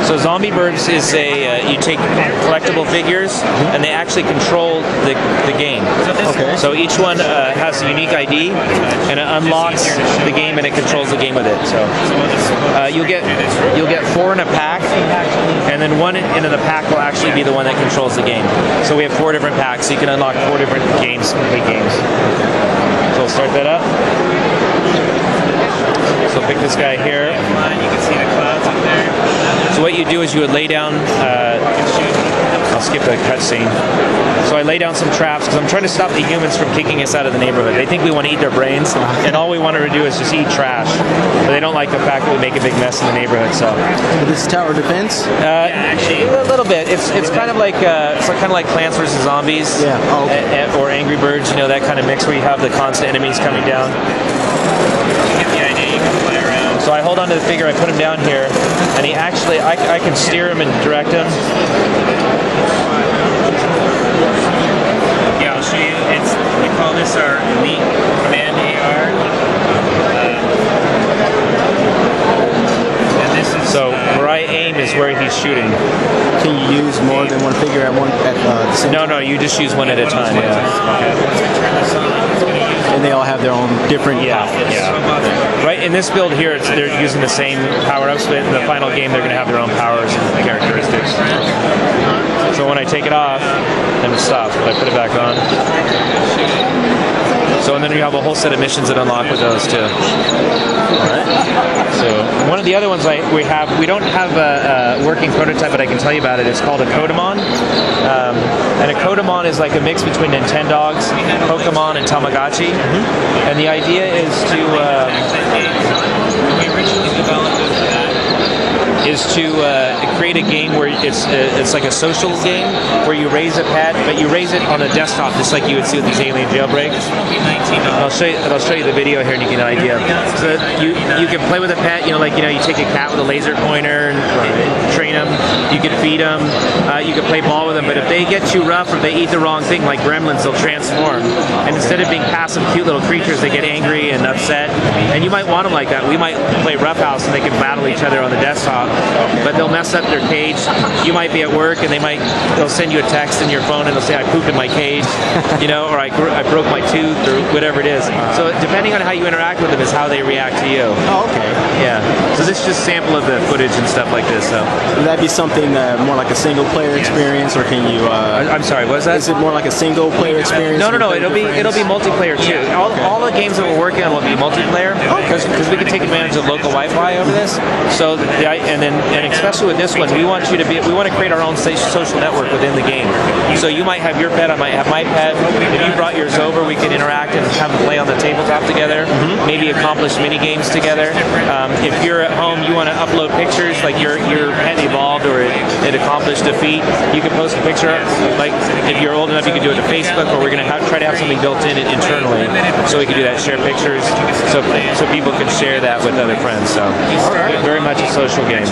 So Zombie Birds is you take collectible figures and they actually control the game. Okay. So each one has a unique ID and it unlocks the game and it controls the game with it. So you'll get 4 in a pack, and then one in the pack will actually be the one that controls the game. So we have 4 different packs, so you can unlock 4 different games, complete games. So we'll start that up. So pick this guy here. You can see the clouds up there. So what you do is you would lay down, I'll skip the cutscene. So I lay down some traps because I'm trying to stop the humans from kicking us out of the neighborhood. They think we want to eat their brains, and all we want to do is just eat trash. But they don't like the fact that we make a big mess in the neighborhood. So this is tower defense. Yeah, actually, a little bit. It's kind of like Plants vs Zombies, yeah. Oh, okay. Or Angry Birds. You know, that kind of mix where you have the constant enemies coming down. You get the idea. You can play around. So I hold on to the figure, I put him down here, and he actually, I can steer him and direct him. Yeah, I'll show you. We call this our Elite Command AR. And this is so where I aim is where he's shooting. Can you use more than one figure at the same time? No, you just use one at a time. Yeah. Once we turn this on, it's going to use. And they all have their own different Yeah. Right, in this build here, they're using the same power-ups, but in the final game, they're going to have their own powers and characteristics. So when I take it off, then it stops, but I put it back on. So and then you have a whole set of missions that unlock with those too. So one of the other ones we don't have a working prototype, but I can tell you about it. It's called a Kodamon, and a Kodamon is like a mix between Nintendogs, Pokemon, and Tamagotchi. And the idea is to we originally developed it for that. Is to create a game where it's like a social game where you raise a pet, but you raise it on a desktop just like you would see with these alien jailbreaks. I'll show you the video here and you get an idea. So you can play with a pet, you take a cat with a laser pointer and train them. You can feed them. You can play ball with them. But if they get too rough or they eat the wrong thing, like gremlins, they'll transform. And instead of being passive, cute little creatures, they get angry and upset. And you might want them like that. We might play Roughhouse and they can battle each other on the desktop. But they'll mess up their cage. You might be at work and they'll send you a text in your phone and they'll say, I pooped in my cage, or I broke my tooth, or whatever it is. So depending on how you interact with them is how they react to you. Oh, okay. Yeah. So this is just a sample of the footage and stuff like this. So would that be something more like a single player experience, or can you? I'm sorry. What was that? Is it more like a single player experience? No. It'll be multiplayer too. All the games that we're working on will be multiplayer because we can take advantage of local Wi-Fi over this. So and especially with this one, we want to create our own social network within the game. So you might have your pet, I might have my pet. If you brought yours over, we can interact and have them play on the tabletop together. Maybe accomplish mini games together. If you're at home, you want to upload pictures, like your pet evolved or it accomplished a feat. You can post a picture. Like if you're old enough, you can do it to Facebook, or we're going to try to have something built in internally, so we can do that. Share pictures, so people can share that with other friends. So very much a social game.